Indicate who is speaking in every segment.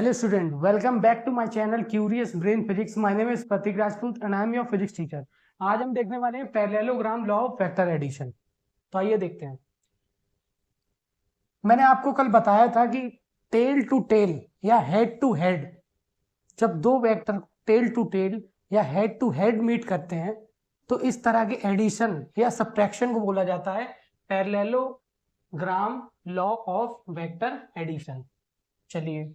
Speaker 1: Hello student, welcome back to my channel Curious Brain Physics. My name is Pratik Rajput and I am your physics teacher. आज हम देखने वाले हैं parallelogram law of vector addition. तो आइए देखते हैं। मैंने आपको कल बताया था कि टेल टू टेल या हेड टू हेड, जब दो वेक्टर टेल टू टेल या हेड टू हेड मीट करते हैं तो इस तरह के एडिशन या सब्ट्रैक्शन को बोला जाता है parallelogram law of vector addition. चलिए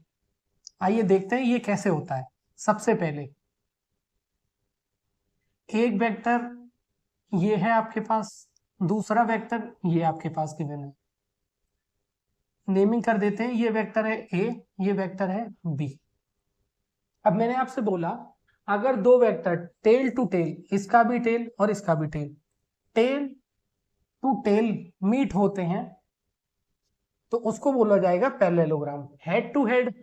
Speaker 1: आइए देखते हैं ये कैसे होता है। सबसे पहले एक वेक्टर ये है आपके पास, दूसरा वेक्टर ये आपके पास गिवन है। नेमिंग कर देते हैं, ये वेक्टर है ए, ये वेक्टर है बी। अब मैंने आपसे बोला अगर दो वेक्टर टेल टू टेल, इसका भी टेल और इसका भी tail, tail to tail meet होते हैं तो उसको बोला जाएगा parallelogram. Head to head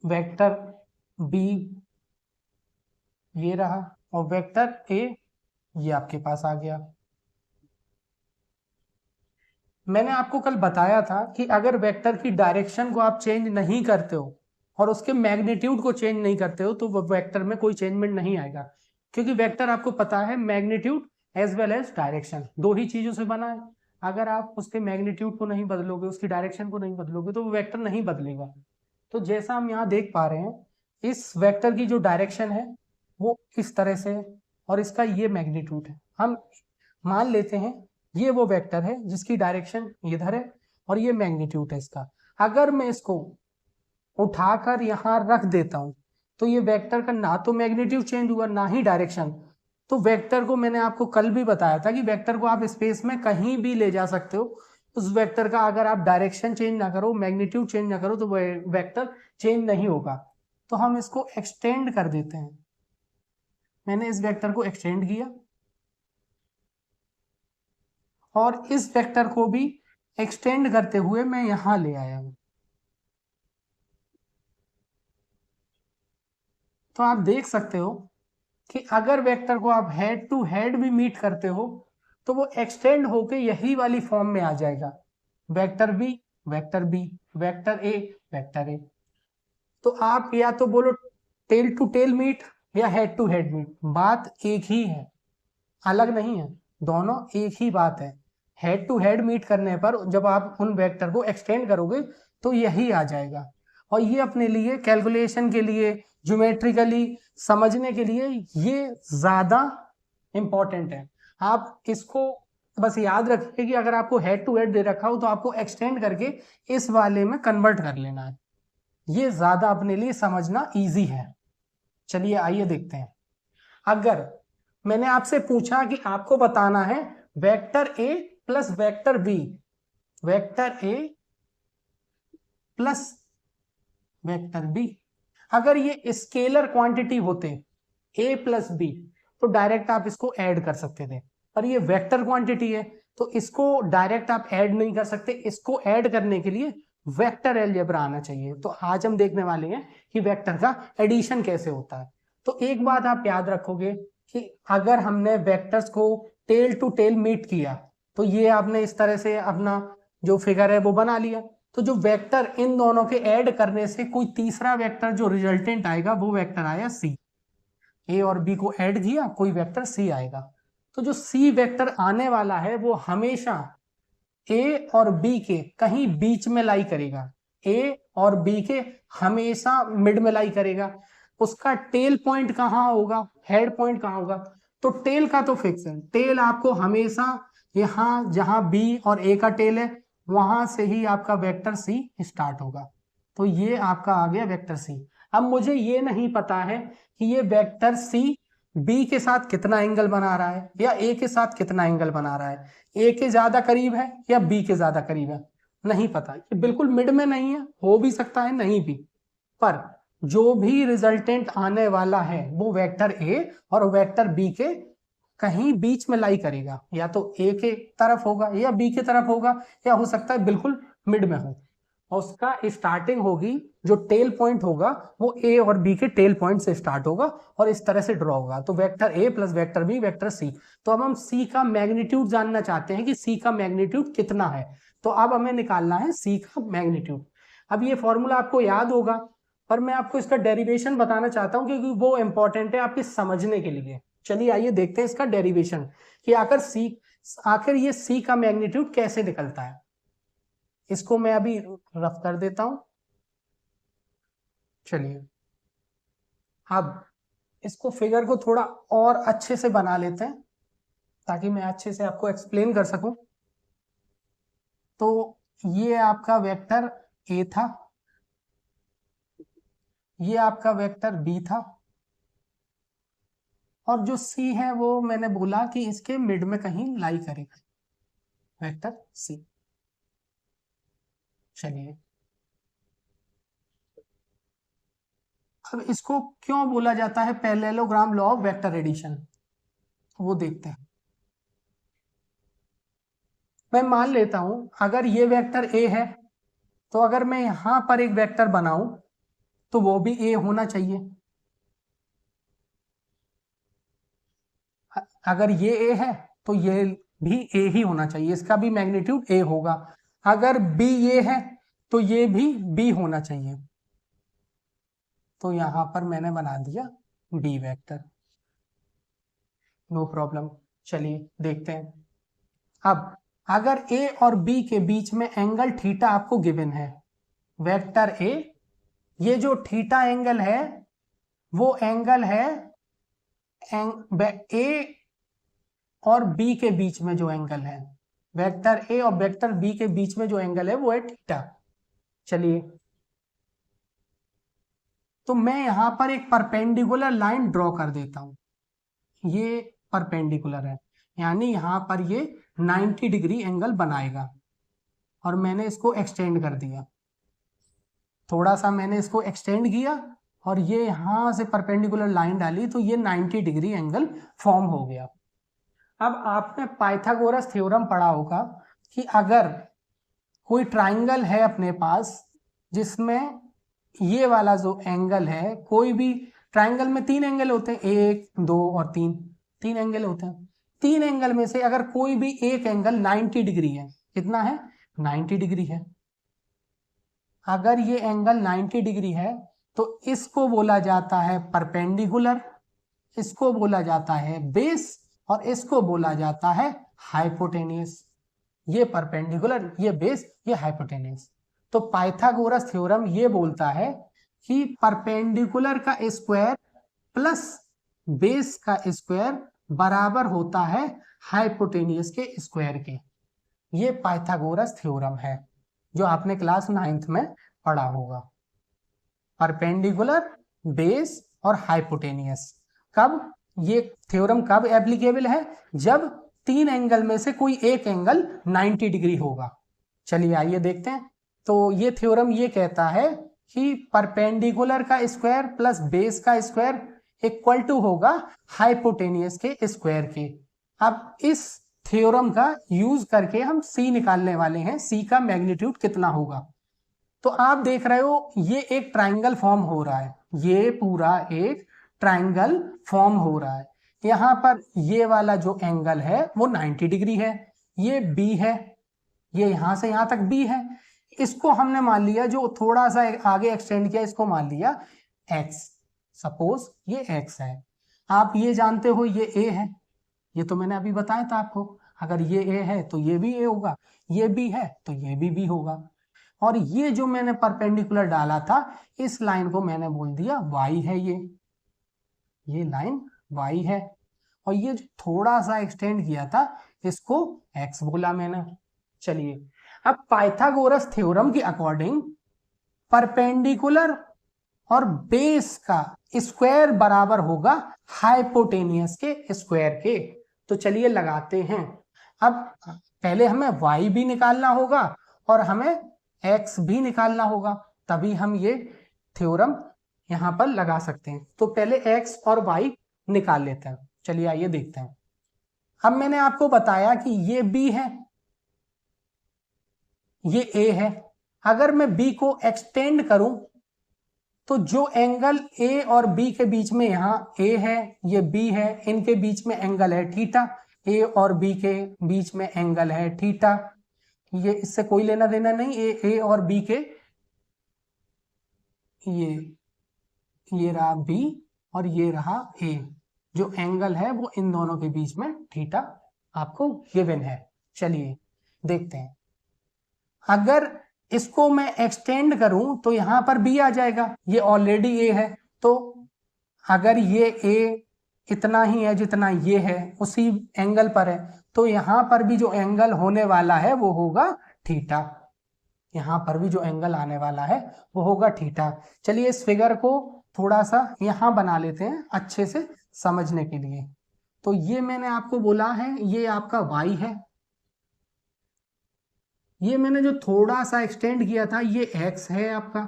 Speaker 1: vector b ये रहा और वेक्टर ए ये आपके पास आ गया। मैंने आपको कल बताया था कि अगर वेक्टर की डायरेक्शन को आप चेंज नहीं करते हो और उसके मैग्नीट्यूड को चेंज नहीं करते हो तो वो वेक्टर में कोई चेंजमेंट नहीं आएगा, क्योंकि वेक्टर आपको पता है magnitude as well as direction दो ही चीजों से बना है। अगर आप उसके मैग्नीट्यूड को नहीं बदलोगे, उसकी डायरेक्शन को नहीं बदलोगे तो वो वेक्टर नहीं बदलेगा। तो जैसा हम यहाँ देख पा रहे हैं, इस वेक्टर की जो डायरेक्शन है वो इस तरह से है और इसका ये मैग्नीट्यूड है। हम मान लेते हैं ये वो वेक्टर है जिसकी डायरेक्शन इधर है और ये मैग्नीट्यूड है इसका। अगर मैं इसको उठाकर यहाँ रख देता हूं तो ये वेक्टर का ना तो मैग्नीट्यूड चेंज हुआ ना ही डायरेक्शन। तो वेक्टर को मैंने आपको कल भी बताया था कि वेक्टर को आप स्पेस में कहीं भी ले जा सकते हो। उस वेक्टर का अगर आप डायरेक्शन चेंज ना करो, मैग्नीट्यूड चेंज ना करो तो वेक्टर चेंज नहीं होगा। तो हम इसको एक्सटेंड कर देते हैं। मैंने इस वेक्टर को एक्सटेंड किया और इस वेक्टर को भी एक्सटेंड करते हुए मैं यहां ले आया हूं। तो आप देख सकते हो कि अगर वेक्टर को आप हेड टू हेड भी मीट करते हो तो वो एक्सटेंड होके यही वाली फॉर्म में आ जाएगा, vector b vector b vector a vector a. तो आप या तो बोलो टेल टू टेल मीट या हेड टू हेड मीट, बात एक ही है, अलग नहीं है, दोनों एक ही बात है। हेड टू हेड मीट करने पर जब आप उन वेक्टर को एक्सटेंड करोगे तो यही आ जाएगा। और ये अपने लिए कैलकुलेशन के लिए, ज्योमेट्रिकली समझने के लिए ये ज्यादा इंपॉर्टेंट है। आप इसको बस याद रखिए कि अगर आपको हेड टू हेड दे रखा हो तो आपको एक्सटेंड करके इस वाले में कन्वर्ट कर लेना है। ये ज्यादा अपने लिए समझना इजी है। चलिए आइए देखते हैं। अगर मैंने आपसे पूछा कि आपको बताना है vector a plus vector b, vector a plus vector b, अगर ये स्केलर क्वांटिटी होते ए प्लस बी तो डायरेक्ट आप इसको ऐड कर सकते थे, पर ये वेक्टर क्वांटिटी है तो इसको डायरेक्ट आप ऐड नहीं कर सकते। इसको ऐड करने के लिए वेक्टर अलजेब्रा आना चाहिए। तो आज हम देखने वाले हैं कि वेक्टर का एडिशन कैसे होता है। तो एक बात आप याद रखोगे कि अगर हमने वेक्टर्स को टेल टू टेल मीट किया तो ये आपने इस तरह से अपना जो फिगर है वो बना लिया। तो जो वेक्टर इन दोनों के ऐड करने से कोई तीसरा वेक्टर जो रिजल्टेंट आएगा वो वेक्टर आया सी। ए और बी को ऐड किया, कोई वेक्टर सी आएगा। तो जो सी वेक्टर आने वाला है वो हमेशा ए और बी के कहीं बीच में लाई करेगा, ए और बी के हमेशा मिड में लाई करेगा। उसका टेल पॉइंट कहाँ होगा, हेड पॉइंट कहाँ होगा? तो टेल का तो फिक्स है, टेल आपको हमेशा यहाँ जहां बी और ए का टेल है वहां से ही आपका वेक्टर सी स्टार्ट होगा। तो ये आपका आ गया वेक्टर सी। अब मुझे ये नहीं पता है कि ये वेक्टर सी बी के साथ कितना एंगल बना रहा है या ए के साथ कितना एंगल बना रहा है, ए के ज्यादा करीब है या बी के ज्यादा करीब है, नहीं पता। ये बिल्कुल मिड में नहीं है, हो भी सकता है नहीं भी, पर जो भी रिजल्टेंट आने वाला है वो वेक्टर ए और वेक्टर बी के कहीं बीच में लाई करेगा, या तो ए के तरफ होगा या बी के तरफ होगा या हो सकता है बिल्कुल मिड में हो। और उसका स्टार्टिंग होगी, जो टेल पॉइंट होगा वो ए और बी के टेल पॉइंट से स्टार्ट होगा और इस तरह से ड्रॉ होगा। तो vector a plus vector b vector c. तो अब हम सी का मैग्नीट्यूड जानना चाहते हैं कि सी का मैग्नीट्यूड कितना है। तो अब हमें निकालना है सी का मैग्नीट्यूड। अब ये फॉर्मूला आपको याद होगा, पर मैं आपको इसका डेरिवेशन बताना चाहता हूं क्योंकि वो इंपॉर्टेंट है आपके समझने के लिए। चलिए आइए देखते हैं इसका डेरिवेशन कि आखिर ये सी का मैग्नीट्यूड कैसे निकलता है। इसको मैं अभी रफ कर देता हूं। चलिए अब इसको फिगर को थोड़ा और अच्छे से बना लेते हैं ताकि मैं अच्छे से आपको एक्सप्लेन कर सकूं। तो ये आपका वेक्टर ए था, ये आपका वेक्टर बी था, और जो सी है वो मैंने बोला कि इसके मिड में कहीं लाई करेगा, वेक्टर सी। चलिए अब इसको क्यों बोला जाता है parallelogram law of vector addition, वो देखते हैं। मैं मान लेता हूं अगर ये वेक्टर ए है, तो अगर मैं यहां पर एक वेक्टर बनाऊं तो वो भी ए होना चाहिए। अगर ये ए है तो ये भी ए ही होना चाहिए, इसका भी मैग्नीट्यूड ए होगा। अगर बी ये है तो ये भी बी होना चाहिए। तो यहां पर मैंने बना दिया बी वेक्टर, नो प्रॉब्लम। चलिए देखते हैं। अब अगर ए और बी के बीच में एंगल थीटा आपको गिवन है, वेक्टर ए, ये जो थीटा एंगल है वो एंगल है ए और बी के बीच में जो एंगल है, वेक्टर ए और वेक्टर बी के बीच में जो एंगल है वो है थीटा। चलिए तो मैं यहां पर एक परपेंडिकुलर लाइन ड्रॉ कर देता हूं। ये परपेंडिकुलर है, यानी यहां पर ये 90 डिग्री एंगल बनाएगा, और मैंने इसको एक्सटेंड कर दिया, थोड़ा सा मैंने इसको एक्सटेंड किया और ये यहां से परपेंडिकुलर लाइन डाली तो ये 90 डिग्री एंगल फॉर्म हो गया। अब आपने पाइथागोरस थ्योरम पढ़ा होगा कि अगर कोई ट्राइंगल है अपने पास जिसमें ये वाला जो एंगल है, कोई भी ट्राइंगल में 3 एंगल होते हैं, 1 2 और 3 एंगल होते हैं। 3 एंगल में से अगर कोई भी एक एंगल 90 डिग्री है, कितना है 90 डिग्री है, अगर ये एंगल 90 डिग्री है तो इसको बोला जाता है परपेंडिकुलर, इसको बोला जाता है बेस, और इसको बोला जाता है हाइपोटेनियस। ये परपेंडिकुलर, ये बेस, ये हाइपोटेनियस। तो पाइथागोरस थ्योरम ये बोलता है कि परपेंडिकुलर का स्क्वायर प्लस बेस का स्क्वायर बराबर होता है हाइपोटेनियस के स्क्वायर के। ये पाइथागोरस थ्योरम है जो आपने क्लास 9th में पढ़ा होगा। परपेंडिकुलर, बेस और हाइपोटेनियस। कब ये थ्योरम कब एप्लीकेबल है, जब 3 एंगल में से कोई एक एंगल 90 डिग्री होगा। चलिए आइए देखते हैं। तो ये थ्योरम ये कहता है कि परपेंडिकुलर का स्क्वायर प्लस बेस का स्क्वायर इक्वल टू होगा हाइपोटेनियस के स्क्वायर के। अब इस थ्योरम का यूज करके हम सी निकालने वाले हैं, सी का मैग्नीट्यूड कितना होगा। तो आप देख रहे हो ये एक ट्राइंगल फॉर्म हो रहा है, ये पूरा एक ट्राइंगल फॉर्म हो रहा है। यहां पर ये वाला जो एंगल है वो 90 डिग्री है, ये बी है, ये यहां से यहां तक बी है। इसको हमने मान लिया, जो थोड़ा सा आगे एक्सटेंड किया, इसको मान लिया एक्स। सपोज ये एक्स है, आप ये जानते हो ये ए है, ये तो मैंने अभी बताया था आपको। अगर ये ए है तो ये भी ए होगा, ये बी है तो ये भी होगा। और ये जो मैंने परपेंडिकुलर डाला था, इस लाइन को मैंने बोल दिया y है, ये लाइन y है, और ये जो थोड़ा सा एक्सटेंड किया था इसको x बोला मैंने। चलिए अब पाइथागोरस थ्योरम के अकॉर्डिंग परपेंडिकुलर और बेस का स्क्वायर बराबर होगा हाइपोटेनियस के स्क्वायर के। तो चलिए लगाते हैं। अब पहले हमें y भी निकालना होगा और हमें x भी निकालना होगा, तभी हम ये थ्योरम यहां पर लगा सकते हैं। तो पहले x और y निकाल लेते हैं। चलिए आइए देखते हैं। अब मैंने आपको बताया कि ये b है, ये a है। अगर मैं b को एक्सटेंड करूं तो जो एंगल a और b के बीच में, यहाँ a है, ये b है, इनके बीच में एंगल है थीटा, a और b के बीच में एंगल है थीटा। ये इससे कोई लेना देना नहीं, ए और बी के ये रहा बी और ये रहा ए, जो एंगल है वो इन दोनों के बीच में थीटा आपको गिवन है। चलिए देखते हैं, अगर इसको मैं एक्सटेंड करूं तो यहां पर बी आ जाएगा, ये ऑलरेडी ए है, तो अगर ये ए इतना ही है जितना ये है, उसी एंगल पर है, तो यहां पर भी जो एंगल होने वाला है वो होगा थीटा, यहां पर भी जो एंगल आने वाला है वो होगा थीटा। चलिए इस फिगर को थोड़ा सा यहां बना लेते हैं अच्छे से समझने के लिए। तो ये मैंने आपको बोला है ये आपका y है, ये मैंने जो थोड़ा सा एक्सटेंड किया था ये x है आपका,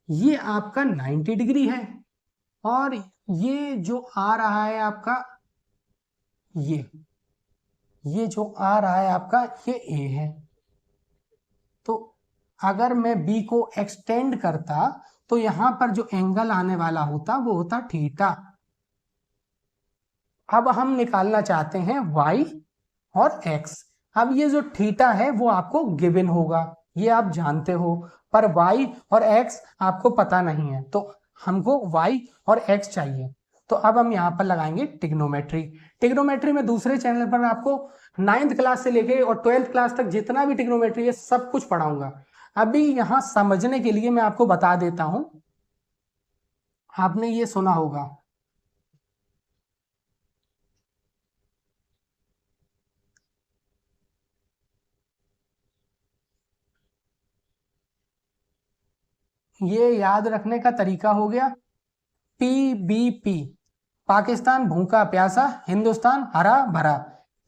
Speaker 1: ये आपका 90 डिग्री है, और ये जो आ रहा है आपका ये जो आ रहा है आपका ये a है। तो अगर मैं b को एक्सटेंड करता तो यहां पर जो एंगल आने वाला होता वो होता थीटा। अब हम निकालना चाहते हैं y और x। अब ये जो थीटा है वो आपको गिवन होगा, ये आप जानते हो, पर y और x आपको पता नहीं है, तो हमको y और x चाहिए। तो अब हम यहाँ पर लगाएंगे ट्रिग्नोमेट्री। ट्रिग्नोमेट्री में दूसरे चैनल पर आपको 9th क्लास से लेके और 12th क्लास तक जितना भी ट्रिग्नोमेट्री है सब कुछ पढ़ाऊंगा। अभी यहाँ समझने के लिए मैं आपको बता देता हूं, आपने ये सुना होगा ये याद रखने का तरीका हो गया PBP, पाकिस्तान भूखा प्यासा, हिंदुस्तान हरा भरा,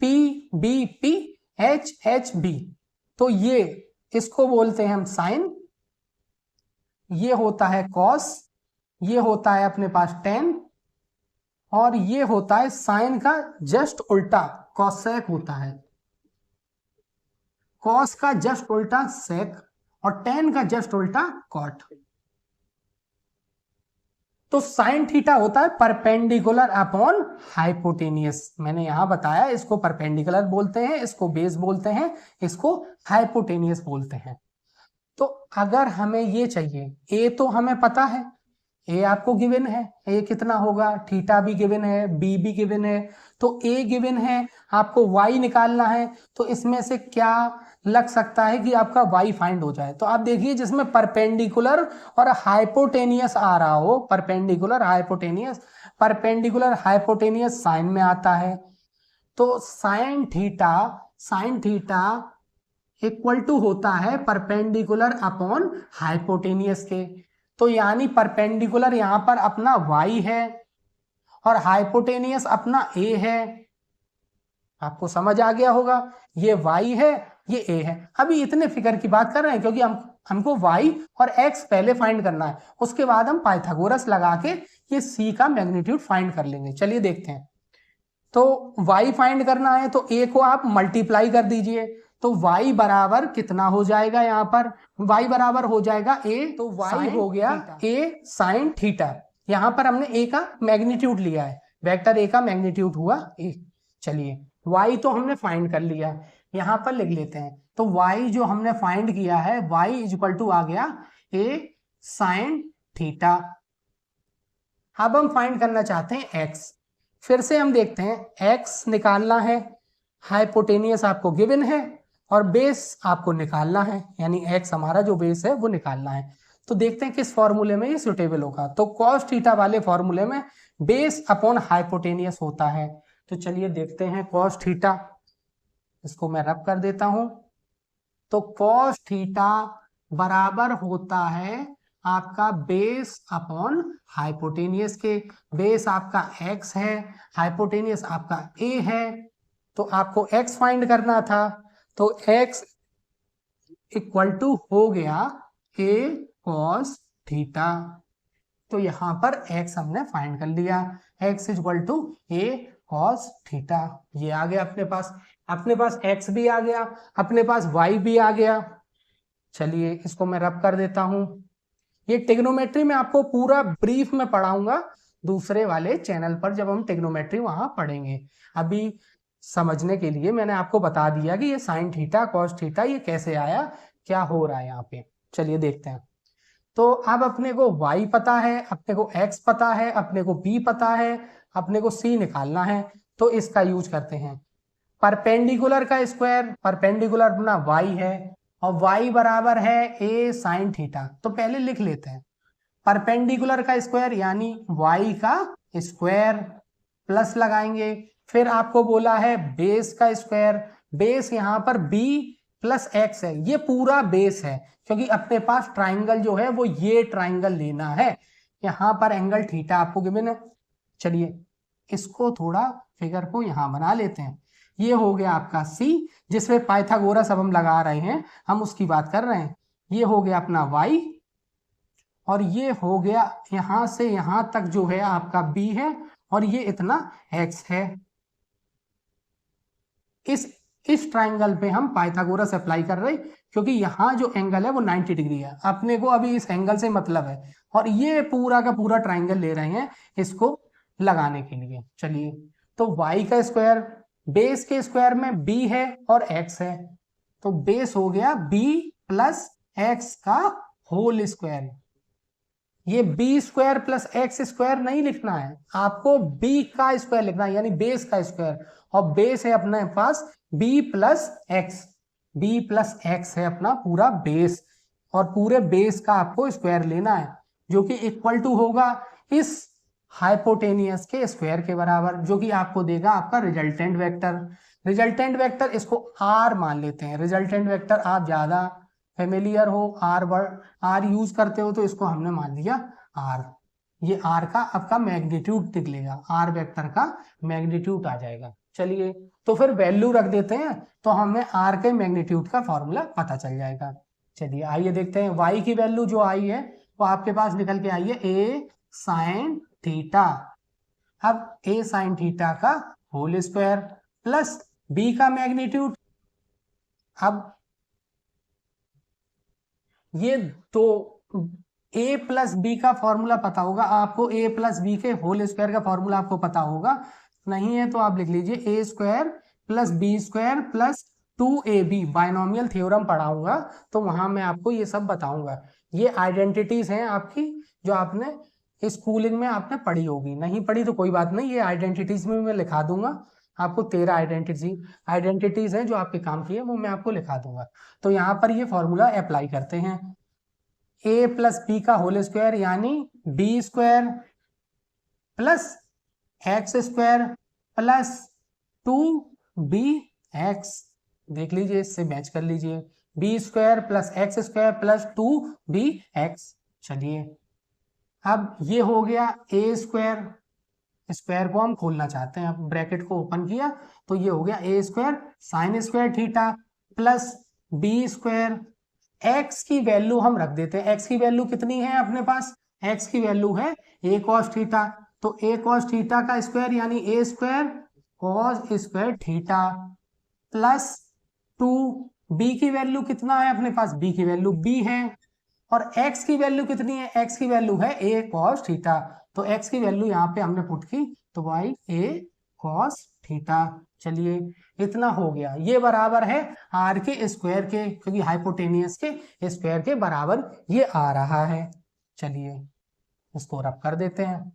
Speaker 1: PBP HHB। तो ये इसको बोलते हैं हम साइन, ये होता है कॉस, ये होता है अपने पास टेन, और ये होता है साइन का जस्ट उल्टा कॉसेक होता है, कॉस का जस्ट उल्टा सेक और टेन का जस्ट उल्टा कॉट। तो साइन थीटा होता है परपेंडिकुलर अपॉन हाइपोटेनियस, मैंने यहां बताया इसको परपेंडिकुलर बोलते हैं, इसको बेस बोलते हैं, इसको हाइपोटेनियस बोलते हैं। तो अगर हमें ये चाहिए, ए तो हमें पता है, ए आपको गिवन है, ए कितना होगा, थीटा भी गिवन है, बी भी गिवन है, तो ए गिवन है, आपको वाई निकालना है, तो इसमें से क्या लग सकता है कि आपका वाई फाइंड हो जाए। तो आप देखिए जिसमें परपेंडिकुलर और हाइपोटेनियस आ रहा हो, perpendicular hypotenuse, perpendicular hypotenuse sine में आता है, तो साइन थीटा इक्वल टू होता है परपेंडिकुलर अपॉन हाइपोटेनियस के। तो यानी परपेंडिकुलर यहां पर अपना y है और हाइपोटेनियस अपना a है, आपको समझ आ गया होगा, ये y है ये a है। अभी इतने फिगर की बात कर रहे हैं क्योंकि हमको y और x पहले फाइंड करना है, उसके बाद हम पाइथागोरस लगा के ये c का मैग्नीट्यूड फाइंड कर लेंगे। चलिए देखते हैं, तो y फाइंड करना है तो a को आप मल्टीप्लाई कर दीजिए, तो y बराबर कितना हो जाएगा, यहाँ पर y बराबर हो जाएगा a, तो y हो गया a साइन थीटा, यहाँ पर हमने a का मैग्नीट्यूड लिया है, वेक्टर a का मैग्नीट्यूड हुआ a। चलिए y तो हमने फाइंड कर लिया, यहाँ पर लिख लेते हैं, तो y जो हमने फाइंड किया है y इज इक्वल टू आ गया a साइन थीटा। अब हम फाइंड करना चाहते हैं x, फिर से हम देखते हैं x निकालना है, हाइपोटेनियस आपको गिवन है और बेस आपको निकालना है, यानी x हमारा जो बेस है वो निकालना है। तो देखते हैं किस फॉर्मूले में ये सुटेबल होगा। तो cos थीटा वाले फॉर्मूले में बेस अपॉन हाइपोटेनियस होता है, तो चलिए देखते हैं cos थीटा, इसको मैं रब कर देता हूं, तो cos थीटा बराबर होता है आपका बेस अपॉन हाइपोटेनियस के, बेस आपका x है, हाइपोटेनियस आपका a है, तो आपको x फाइंड करना था, तो x इक्वल टू हो गया a cos थीटा, तो यहां पर x हमने फाइंड कर लिया, x equal to a cos theta, ये आ गया अपने पास x भी आ गया, अपने पास y भी आ गया। चलिए इसको मैं रब कर देता हूं, ये ट्रिग्नोमेट्री में आपको पूरा ब्रीफ में पढ़ाऊंगा दूसरे वाले चैनल पर, जब हम ट्रिग्नोमेट्री वहां पढ़ेंगे। अभी समझने के लिए मैंने आपको बता दिया कि ये साइन थीटा कॉस थीटा ये कैसे आया, क्या हो रहा है यहाँ पे। चलिए देखते हैं, तो अब अपने को y पता है, अपने को x पता है, अपने को b पता है, अपने को c निकालना है। तो इसका यूज करते हैं। परपेंडिकुलर का स्क्वायर, परपेंडिकुलर अपना y है और y बराबर है a साइन थीटा। तो पहले लिख लेते हैं परपेंडिकुलर का स्क्वायर यानी y का स्क्वायर प्लस लगाएंगे। फिर आपको बोला है बेस का स्क्वायर, बेस यहाँ पर b प्लस एक्स है, ये पूरा बेस है क्योंकि अपने पास ट्राइंगल जो है वो ये ट्राइंगल लेना है। यहाँ पर एंगल थीटा आपको गिवन है। चलिए इसको थोड़ा फिगर को यहाँ बना लेते हैं। ये हो गया आपका c, जिसमें पाइथागोरस अब हम लगा रहे हैं, हम उसकी बात कर रहे हैं। ये हो गया अपना y और ये हो गया यहां से यहां तक जो है आपका b है और ये इतना x है। इस ट्राइंगल पे हम पाइथागोरस अप्लाई कर रहे क्योंकि यहाँ जो एंगल है वो 90 डिग्री है, अपने को अभी इस एंगल से मतलब है और ये पूरा का पूरा ट्राइंगल ले रहे हैं इसको लगाने के लिए। चलिए तो y का स्क्वायर, बेस के स्क्वायर में b है और x है, तो बेस हो गया b प्लस एक्स का होल स्क्वायर। ये b square plus x square नहीं लिखना है, आपको बी का स्क्वायर लिखना है यानी बेस का स्क्वायर, और बेस है अपने पास B plus X, B plus X है अपना पूरा बेस और पूरे बेस का आपको स्क्वायर लेना है जो कि इक्वल टू होगा इस हाइपोटेनियस के स्क्वायर के बराबर, जो कि आपको देगा आपका रिजल्टेंट वेक्टर। रिजल्टेंट वेक्टर इसको आर मान लेते हैं। रिजल्टेंट वेक्टर आप ज्यादा फेमिलियर हो, आर यूज करते हो तो इसको हमने मान लिया आर। ये आर का आपका मैग्नीट्यूड निकलेगा, आर वेक्टर का मैग्नीट्यूड आ जाएगा। चलिए तो फिर वैल्यू रख देते हैं तो हमें आर के मैग्नीट्यूड का फॉर्मूला पता चल जाएगा। चलिए आइए देखते हैं वाई की वैल्यू जो आई है वो आपके पास निकल के आई है ए साइन थीटा। अब ए साइन थीटा का होल स्क्वायर प्लस बी का मैग्नीट्यूड। अब ये तो a प्लस बी का फॉर्मूला पता होगा आपको, a प्लस बी के होल स्क्वायर का फॉर्मूला आपको पता होगा, नहीं है तो आप लिख लीजिए a square plus B square plus 2ab। Binomial theorem पढ़ाऊंगा तो वहां मैं आपको ये सब बताऊंगा। ये आइडेंटिटीज हैं आपकी जो आपने स्कूलिंग में आपने पढ़ी होगी, नहीं पढ़ी तो कोई बात नहीं, ये आइडेंटिटीज में मैं लिखा दूंगा आपको। 13 आइडेंटिटीज हैं जो आपके काम की है, वो मैं आपको लिखा दूंगा। तो यहाँ पर ये फॉर्मूला अप्लाई करते हैं, a प्लस बी का होल स्क्वायर यानी b square plus x square plus 2b x. देख लीजिए इससे मैच कर लीजिए, b square plus x square plus 2b x. चलिए अब ये हो गया a स्क्वायर, स्क्वायर को हम खोलना चाहते हैं, अब ब्रैकेट को ओपन किया तो ये हो गया A square sine square theta plus B square. X की वैल्यू हम रख देते हैं, एक्स की वैल्यू कितनी है अपने पास, एक्स की वैल्यू है ए कॉस थीटा, तो ए कॉस थीटा का स्क्वायर यानी A square cos square theta plus 2 B की वैल्यू कितना है अपने पास, बी की वैल्यू बी है, और x की वैल्यू कितनी है, x की वैल्यू है a cos थीटा, तो x की वैल्यू यहाँ पे हमने पुट की तो y a cos थीटा। चलिए इतना हो गया, ये बराबर है r के स्क्वायर के, क्योंकि हाइपोटेनियस के स्क्वायर के बराबर ये आ रहा है। चलिए इसको रब कर देते हैं,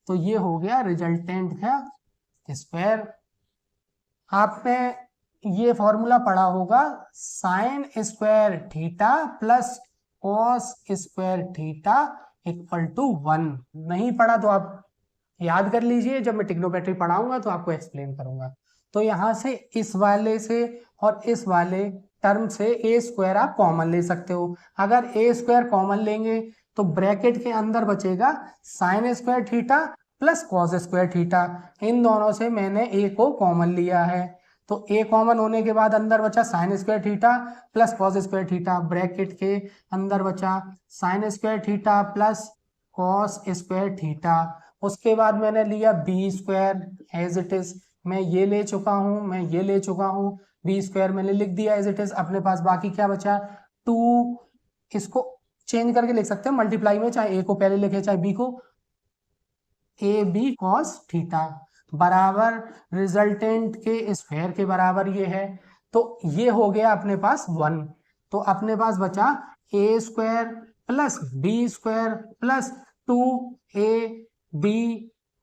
Speaker 1: तो ये हो गया रिजल्टेंट का स्क्वायर। आपने ये फॉर्मूला पढ़ा होगा sine square theta plus cos square theta equal to 1। नहीं पढ़ा तो आप याद कर लीजिए, जब मैं ट्रिग्नोमेट्री पढ़ाऊंगा तो आपको एक्सप्लेन करूंगा। तो यहां से इस वाले से और इस वाले टर्म से ए स्क्वायर आप कॉमन ले सकते हो। अगर ए स्क्वायर कॉमन लेंगे तो ब्रैकेट के अंदर बचेगा sine square theta plus cos square theta. इन दोनों से मैंने ए को कॉमन लिया है, तो a कॉमन होने के बाद अंदर बचा sine square theta plus cos square theta, bracket के अंदर बचा sine square theta plus cos square theta. उसके बाद मैंने लिया b square as it is, मैं ये ले चुका हूं, मैं ये ले चुका हूं, बी स्क्वायर मैंने लिख दिया एज इट इज। अपने पास बाकी क्या बचा 2, इसको चेंज करके लिख सकते हैं मल्टीप्लाई में, चाहे a को पहले लिखे चाहे b को, ए बी कॉस थीटा बराबर रिजल्टेंट के स्क्वायर के बराबर ये है, तो ये हो गया अपने पास 1। तो अपने पास बचा A square plus B square plus 2ab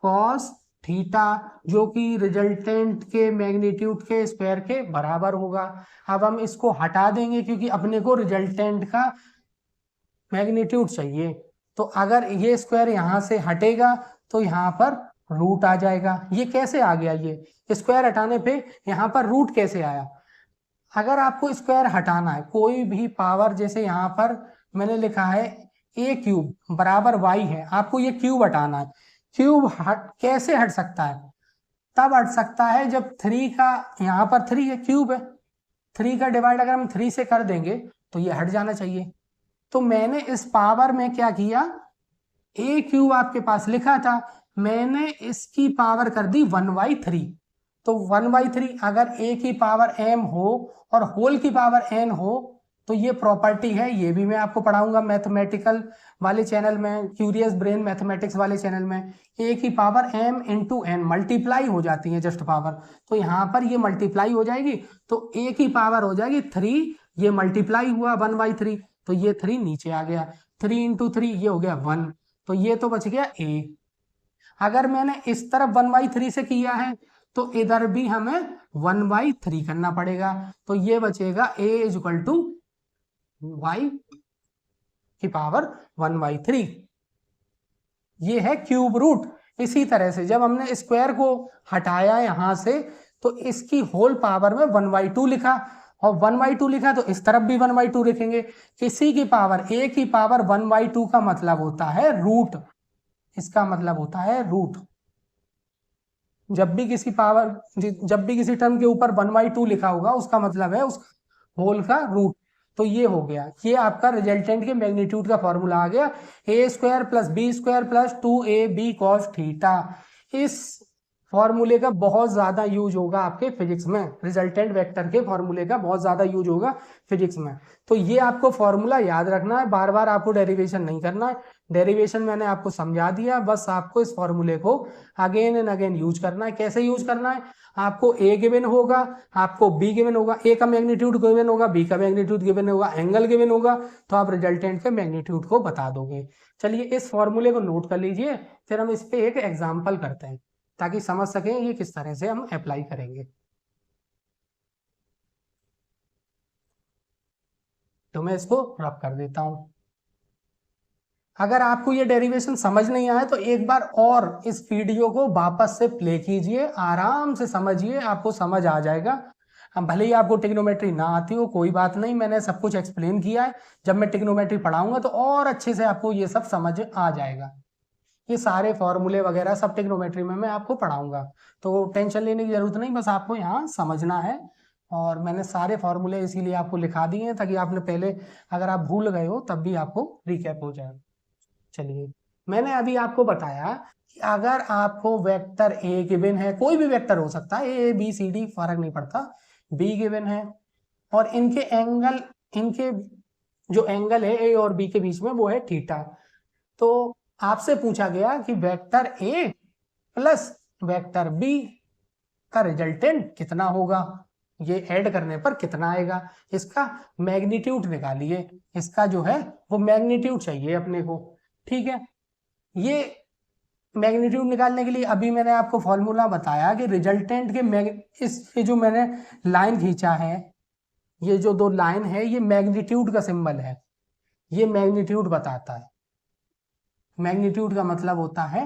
Speaker 1: cos theta, जो कि रिजल्टेंट के मैग्नीट्यूड के स्क्वायर के बराबर होगा। अब हम इसको हटा देंगे क्योंकि अपने को रिजल्टेंट का मैग्नीट्यूड चाहिए। तो अगर ये स्क्वायर यहां से हटेगा तो यहाँ पर रूट आ जाएगा। ये कैसे आ गया? ये स्क्वायर हटाने पे यहाँ पर रूट कैसे आया? अगर आपको स्क्वायर हटाना है कोई भी पावर, जैसे यहाँ पर मैंने लिखा है ए क्यूब बराबर वाई है, आपको ये क्यूब हटाना है। क्यूब कैसे हट सकता है? तब हट सकता है जब 3 का, यहाँ पर 3 है, क्यूब है, 3 का डिवाइड अगर हम 3 से कर देंगे तो ये हट जाना चाहिए। तो मैंने इस पावर में क्या किया, ए क्यूब आपके पास लिखा था, मैंने इसकी पावर कर दी 1/3। तो 1/3 अगर ए की पावर m हो और होल की पावर n हो तो ये प्रॉपर्टी है, ये भी मैं आपको पढ़ाऊंगा मैथमेटिकल वाले चैनल में, क्यूरियस ब्रेन मैथमेटिक्स वाले चैनल में। ए की power m into n multiply हो जाती है जस्ट पावर, तो यहाँ पर ये मल्टीप्लाई हो जाएगी, तो ए की पावर हो जाएगी 3, ये मल्टीप्लाई हुआ 1/3, तो ये 3 नीचे आ गया, 3 इंटू 3 ये हो गया 1, तो ये तो बच गया a। अगर मैंने इस तरफ 1/3 से किया है तो इधर भी हमें 1/3 करना पड़ेगा, तो ये बचेगा a is equal to y की पावर 1/3। ये है क्यूब रूट। इसी तरह से जब हमने स्क्वायर को हटाया यहां से तो इसकी होल पावर में 1/2 लिखा, और 1/2 लिखा तो इस तरफ भी 1/2 लिखेंगे। किसी की पावर a की पावर 1/2 का मतलब होता है रूट, इसका मतलब होता है रूट। जब भी किसी टर्म के ऊपर 1/2 लिखा होगा उसका मतलब है उस होल का रूट। तो ये हो गया, ये आपका रिजल्टेंट के मैग्नीट्यूड का फॉर्मूला आ गया, A square plus B square plus 2ab cos theta. इस फॉर्मूले का बहुत ज्यादा यूज होगा आपके फिजिक्स में, रिजल्टेंट वेक्टर के फॉर्मूले का बहुत ज्यादा यूज होगा फिजिक्स में। तो ये आपको फॉर्मूला याद रखना है, बार बार आपको डेरिवेशन नहीं करना है। डेरिवेशन मैंने आपको समझा दिया, बस आपको इस फॉर्मूले को अगेन एंड अगेन यूज करना है। कैसे यूज करना है? आपको ए गिवन होगा, आपको बी गिवन होगा, ए का मैग्नीट्यूड गिवन होगा, बी का मैग्नीट्यूड गिवन होगा, एंगल गिवन होगा, तो आप रिजल्टेंट के मैग्नीट्यूड को बता दोगे। चलिए इस फॉर्मूले को नोट कर लीजिए, फिर हम इस पे एक एग्जाम्पल करते हैं ताकि समझ सकें ये किस तरह से हम अप्लाई करेंगे। तो मैं इसको रब कर देता हूं। अगर आपको ये डेरिवेशन समझ नहीं आया तो एक बार और इस वीडियो को वापस से प्ले कीजिए, आराम से समझिए, आपको समझ आ जाएगा। भले ही आपको ट्रिग्नोमेट्री ना आती हो कोई बात नहीं, मैंने सब कुछ एक्सप्लेन किया है। जब मैं ट्रिग्नोमेट्री पढ़ाऊंगा तो और अच्छे से आपको ये सब समझ आ जाएगा। ये सारे फॉर्मूले वगैरह सब ट्रिग्नोमेट्री में मैं आपको पढ़ाऊंगा, तो टेंशन लेने की जरूरत नहीं, बस आपको यहाँ समझना है। और मैंने सारे फॉर्मूले इसीलिए आपको लिखा दिए हैं ताकि आपने पहले अगर आप भूल गए हो तब भी आपको रिकैप हो जाए। चलिए, मैंने अभी आपको बताया कि अगर आपको वेक्टर ए गिवन है, कोई भी वेक्टर हो सकता है, ए बी सी डी फर्क नहीं पड़ता, बी गिवन है और इनके जो एंगल है ए और बी के बीच में वो है थीटा, तो आपसे पूछा गया कि vector a plus vector b का रिजल्टेंट कितना होगा, ये ऐड करने पर कितना आएगा, इसका मैग्नीट्यूड निकालिए। इसका जो है वो मैग्नीट्यूड चाहिए अपने को, ठीक है। ये मैग्नीट्यूड निकालने के लिए अभी मैंने आपको फॉर्मूला बताया कि रिजल्टेंट के ये जो मैंने लाइन खींचा है, ये जो दो लाइन है ये मैग्नीट्यूड का सिंबल है, ये मैग्नीट्यूड बताता है। मैग्नीट्यूड का मतलब होता है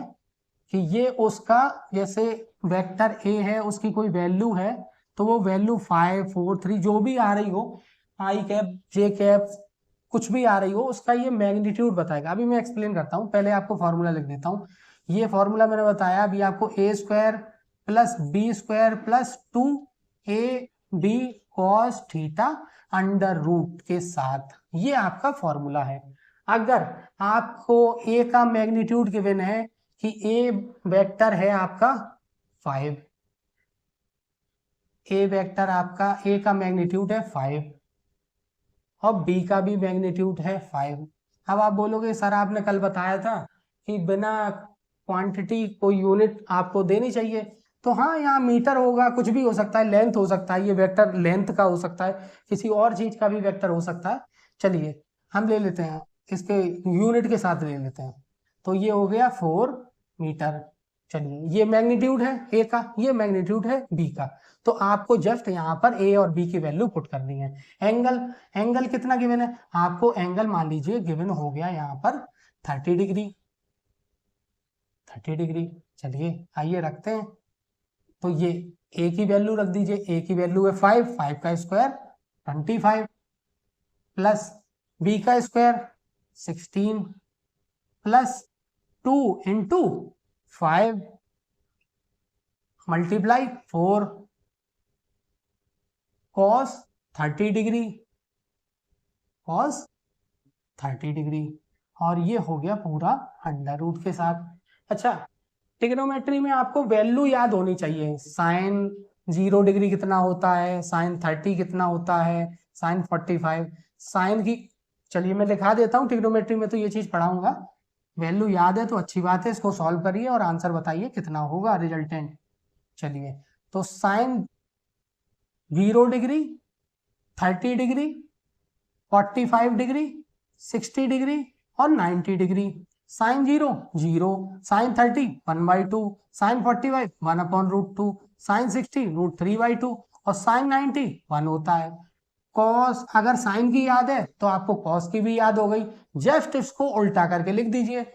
Speaker 1: कि ये उसका, जैसे वेक्टर ए है उसकी कोई वैल्यू है तो वो वैल्यू 5, 4, 3 जो भी आ रही हो, आई कैप जे कैप कुछ भी आ रही हो, उसका ये मैग्नीट्यूड बताएगा। अभी मैं एक्सप्लेन करता हूँ, पहले आपको फॉर्मूला लिख देता हूँ। ये फॉर्मूला मैंने बताया अभी आपको, A square plus B square plus 2ab cos theta under root के साथ, ये आपका फॉर्मूला है। अगर आपको ए का मैग्नीट्यूड गिवन है कि ए वेक्टर है आपका 5, ए वेक्टर आपका ए का मैग्नीट्यूड है 5 और बी का भी मैग्नीट्यूड है 5। अब आप बोलोगे सर आपने कल बताया था कि बिना क्वांटिटी कोई यूनिट आपको देनी चाहिए, तो हाँ, यहाँ मीटर होगा, कुछ भी हो सकता है, लेंथ हो सकता है, ये वेक्टर लेंथ का हो सकता है, किसी और चीज का भी वेक्टर हो सकता है। चलिए हम ले लेते हैं, इसके यूनिट के साथ ले लेते हैं। तो ये हो गया 4 मीटर। चलिए ये मैग्नीट्यूड है ए का, ये मैग्नीट्यूड है बी का। तो आपको जस्ट यहाँ पर ए और बी की वैल्यू पुट करनी है। एंगल, एंगल कितना गिवन है आपको? एंगल मान लीजिए गिवन हो गया यहाँ पर 30 डिग्री, 30 डिग्री। चलिए आइए रखते हैं। तो ये ए की वैल्यू रख दीजिए, ए की वैल्यू है 5, 5 का स्क्वायर 25 प्लस बी का square 16 plus 2 into 5 multiply 4 cos 30 degree, cos 30 degree. और ये हो गया पूरा अंडर रूट के साथ। अच्छा, ट्रिग्नोमेट्री में आपको वैल्यू याद होनी चाहिए। साइन 0 डिग्री कितना होता है, साइन 30 कितना होता है, साइन 45, साइन की, चलिए मैं लिखा देता हूँ, ट्रिग्नोमेट्री में तो ये चीज पढ़ाऊंगा। वैल्यू याद है तो अच्छी बात है, इसको सॉल्व करिए और आंसर बताइए कितना होगा रिजल्टेंट। चलिए तो sine 0 degree, 30 degree, 45 degree, 60 degree और 90 degree. Sine 0 0, sine 30 1/2, sine 45 1/√2, sine 60 √3/2 और साइन 90 1 होता है। कॉस, अगर साइन की याद है तो आपको कॉस की भी याद हो गई। जस्ट इसको उल्टा करके लिख दीजिए।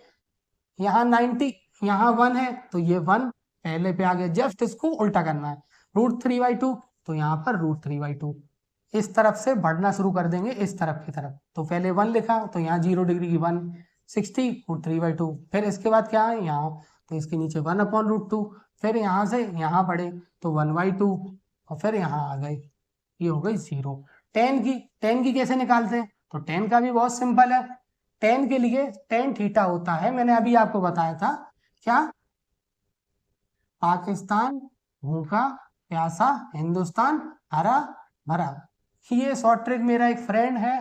Speaker 1: यहाँ 90, यहाँ 1 है तो ये 1 पहले पे आ गया, जस्ट इसको उल्टा करना है। √3/2 तो यहाँ पर √3/2। इस तरफ से बढ़ना शुरू कर देंगे इस तरफ की तरफ। तो पहले 1 लिखा तो यहाँ 0 डिग्री की 1, 60 √3/2। फिर इसके बाद क्या है यहाँ, तो इसके नीचे 1/√2। फिर यहाँ से यहाँ बढ़े तो 1/2 और फिर यहाँ आ गए, ये हो गई 0। टेन की कैसे निकालते हैं? तो टेन का भी बहुत सिंपल है। टेन के लिए टेन थीटा होता है, मैंने अभी आपको बताया था क्या, पाकिस्तान भूखा प्यासा, हिंदुस्तान हरा भरा। ये शॉर्ट ट्रिक मेरा एक फ्रेंड है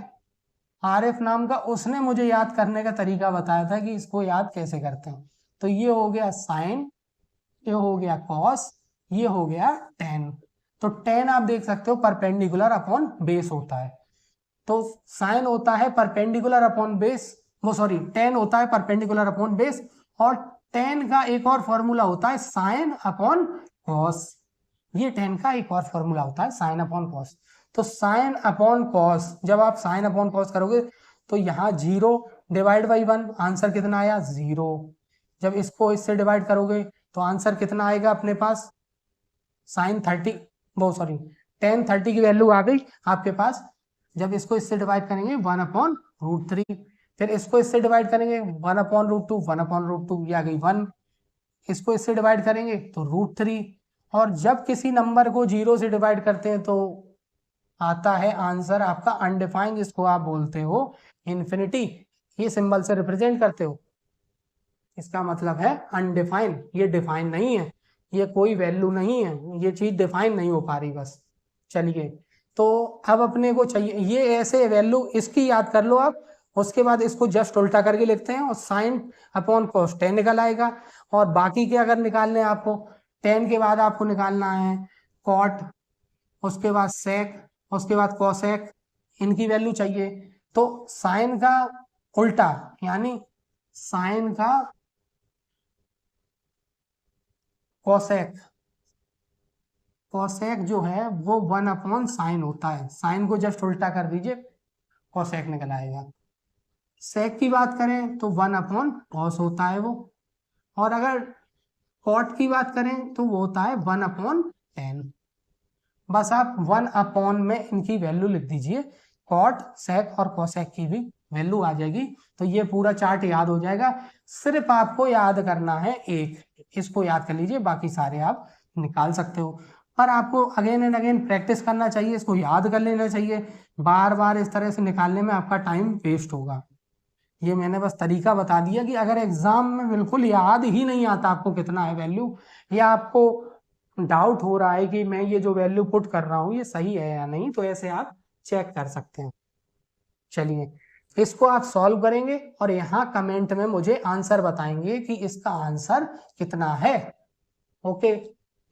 Speaker 1: आरिफ नाम का, उसने मुझे याद करने का तरीका बताया था कि इसको याद कैसे करते हैं। तो ये हो गया साइन, ये हो गया कॉस, ये हो गया टेन। तो टेन आप देख सकते हो परपेंडिकुलर अपॉन बेस होता है। तो साइन होता है परपेंडिकुलर अपॉन बेस, वो सॉरी टेन होता है परपेंडिकुलर अपॉन बेस। और टेन का एक और फॉर्मूला होता है साइन अपॉन कॉस। ये टेन का एक और फॉर्मूला होता है साइन अपॉन कॉस। तो साइन अपॉन कॉस, जब आप साइन अपॉन कॉस करोगे तो यहाँ 0 डिवाइड बाई 1, आंसर कितना आया 0। जब इसको इससे डिवाइड करोगे तो आंसर कितना आएगा अपने पास, साइन 30, वो सॉरी टेन 30 की वैल्यू आ गई आपके पास। जब इसको इससे डिवाइड करेंगे 1/√3, फिर इसको इससे डिवाइड करेंगे 1/√2, 1/√2 ये आ गई 1। इसको इससे डिवाइड करेंगे तो √3। और जब किसी नंबर को 0 से डिवाइड करते हैं तो आता है आंसर आपका अनडिफाइंड, जिसको आप बोलते हो इन्फिनिटी, ये सिंबल से रिप्रेजेंट करते हो। इसका मतलब है अनडिफाइंड, ये डिफाइन नहीं है, ये कोई वैल्यू नहीं है, ये चीज डिफाइन नहीं हो पा रही बस। चलिए तो अब अपने को चाहिए ये ऐसे वैल्यू, इसकी याद कर लो आप। उसके बाद इसको जस्ट उल्टा करके लिखते हैं और साइन अपॉन कॉस 10 निकल आएगा। और बाकी के अगर निकालने हैं आपको, 10 के बाद आपको निकालना है कॉट, उसके बाद सेक, उसके बाद कॉसेक, इनकी वैल्यू चाहिए। तो साइन का उल्टा यानी साइन का कॉसेक, कॉसेक जो है वो 1/साइन होता है। साइन को जस्ट उल्टा कर दीजिए, कॉसेक निकल आएगा। सेक की बात करें तो 1/कॉस होता है वो। और अगर कॉट की बात करें तो वो होता है 1/10। बस आप 1/ में इनकी वैल्यू लिख दीजिए, कॉट सेक और कॉसेक की भी वैल्यू आ जाएगी। तो ये पूरा चार्ट याद हो जाएगा। सिर्फ आपको याद करना है एक, इसको याद कर लीजिए, बाकी सारे आप निकाल सकते हो। पर आपको अगेन एंड अगेन प्रैक्टिस करना चाहिए, इसको याद कर लेना चाहिए। बार बार इस तरह से निकालने में आपका टाइम वेस्ट होगा। ये मैंने बस तरीका बता दिया कि अगर एग्जाम में बिल्कुल याद ही नहीं आता आपको कितना है वैल्यू, या आपको डाउट हो रहा है कि मैं ये जो वैल्यू पुट कर रहा हूँ ये सही है या नहीं, तो ऐसे आप चेक कर सकते हैं। चलिए इसको आप सॉल्व करेंगे और यहाँ कमेंट में मुझे आंसर बताएंगे कि इसका आंसर कितना है। ओके।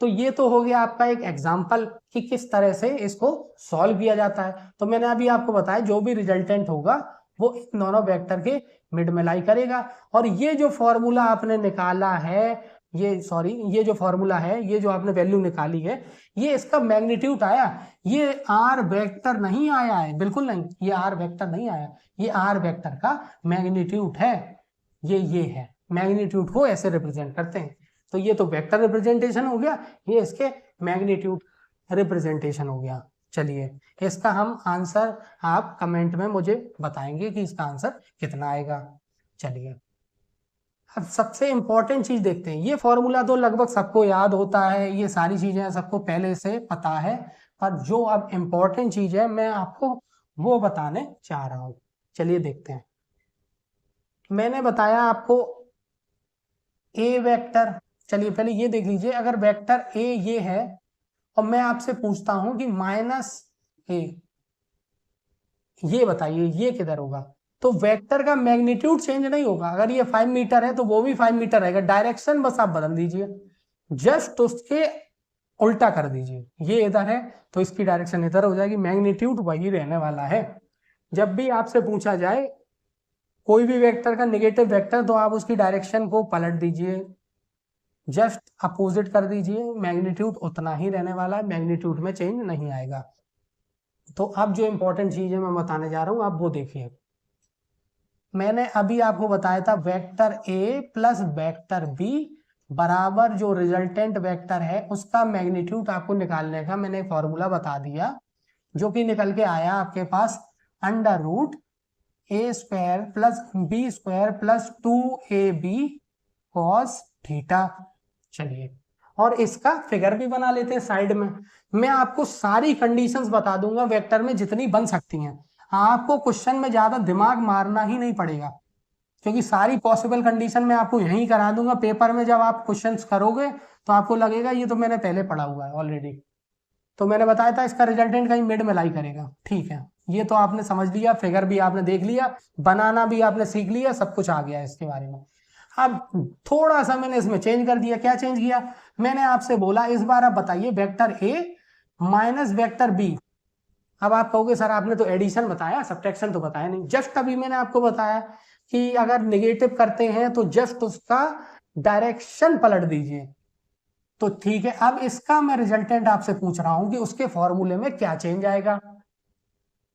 Speaker 1: तो ये तो हो गया आपका एक एग्जाम्पल कि किस तरह से इसको सॉल्व किया जाता है। तो मैंने अभी आपको बताया जो भी रिजल्टेंट होगा वो इन दोनों वेक्टर के मिड में लाई करेगा। और ये जो फॉर्मूला आपने निकाला है, ये जो फॉर्मूला है, ये जो आपने वैल्यू निकाली है, ये इसका मैग्नीट्यूड आया, ये आर वेक्टर नहीं आया है, बिल्कुल नहीं, ये आर वेक्टर नहीं आया, ये आर वेक्टर का मैग्नीट्यूड है, ये है, मैग्नीट्यूड को ऐसे रिप्रेजेंट करते हैं। तो ये तो वेक्टर रिप्रेजेंटेशन हो गया, ये इसके मैग्नीट्यूड रिप्रेजेंटेशन हो गया। चलिए इसका हम आंसर आप कमेंट में मुझे बताएंगे कि इसका आंसर कितना आएगा। चलिए अब सबसे इंपॉर्टेंट चीज देखते हैं। ये फॉर्मूला तो लगभग सबको याद होता है, ये सारी चीजें सबको पहले से पता है, पर जो अब इंपॉर्टेंट चीज है मैं आपको वो बताने चाह रहा हूं। चलिए देखते हैं। मैंने बताया आपको ए वेक्टर, चलिए पहले ये देख लीजिए, अगर वेक्टर ए ये है और मैं आपसे पूछता हूं कि माइनस ए, ये बताइए ये किधर होगा, तो वेक्टर का मैग्नीट्यूड चेंज नहीं होगा। अगर ये 5 मीटर है तो वो भी 5 मीटर रहेगा, डायरेक्शन बस आप बदल दीजिए, जस्ट उसके उल्टा कर दीजिए, ये इधर है तो इसकी डायरेक्शन इधर हो जाएगी, मैग्नीट्यूड वही रहने वाला है। जब भी आपसे पूछा जाए कोई भी वेक्टर का नेगेटिव वेक्टर, तो आप उसकी डायरेक्शन को पलट दीजिए, जस्ट अपोजिट कर दीजिए, मैग्नीट्यूड उतना ही रहने वाला है, मैग्नीट्यूड में चेंज नहीं आएगा। तो अब जो इंपॉर्टेंट चीज है मैं बताने जा रहा हूं, आप वो देखिए। मैंने अभी आपको बताया था vector a plus vector b बराबर जो रिजल्टेंट वेक्टर है उसका मैग्नीट्यूड आपको निकालने का मैंने फॉर्मूला बता दिया, जो कि निकल के आया आपके पास under root A square plus B square plus 2ab cos theta. चलिए और इसका फिगर भी बना लेते हैं साइड में। मैं आपको सारी कंडीशंस बता दूंगा वेक्टर में जितनी बन सकती हैं, आपको क्वेश्चन में ज्यादा दिमाग मारना ही नहीं पड़ेगा, क्योंकि सारी पॉसिबल कंडीशन मैं आपको यहीं करा दूंगा। पेपर में जब आप क्वेश्चंस करोगे तो आपको लगेगा ये तो मैंने पहले पढ़ा हुआ है ऑलरेडी। तो मैंने बताया था इसका रिजल्टेंट कहीं मिड में लाई करेगा, ठीक है, ये तो आपने समझ लिया, फिगर भी आपने देख लिया, बनाना भी आपने सीख लिया, सब कुछ आ गया इसके बारे में। अब थोड़ा सा मैंने इसमें चेंज कर दिया। क्या चेंज किया? मैंने आपसे बोला इस बार आप बताइए vector a minus vector b. अब आप कहोगे सर आपने तो एडिशन बताया, सब्ट्रैक्शन तो बताया नहीं। जस्ट अभी मैंने आपको बताया कि अगर निगेटिव करते हैं तो जस्ट उसका डायरेक्शन पलट दीजिए, तो ठीक है। अब इसका मैं रिजल्टेंट आपसे पूछ रहा हूं कि उसके फॉर्मूले में क्या चेंज आएगा।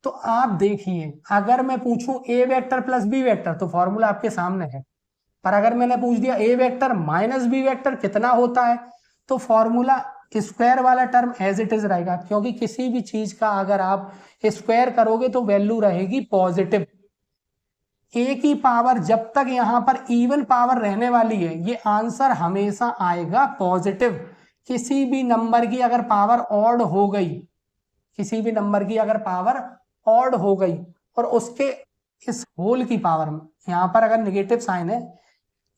Speaker 1: तो आप देखिए, अगर मैं पूछूं ए वेक्टर प्लस बी वेक्टर तो फॉर्मूला आपके सामने है, पर अगर मैंने पूछ दिया ए वेक्टर माइनस बी वेक्टर कितना होता है, तो फॉर्मूला स्क्वायर वाला टर्म एज इट इज रहेगा, क्योंकि किसी भी चीज का अगर आप स्क्वायर करोगे तो वैल्यू रहेगी पॉजिटिव। ए की पावर जब तक यहां पर इवन पावर रहने वाली है, ये आंसर हमेशा आएगा पॉजिटिव। किसी भी नंबर की अगर पावर ऑड हो गई, किसी भी नंबर की अगर पावर ऑड हो गई और उसके इस होल की पावर में, यहां पर अगर नेगेटिव साइन है,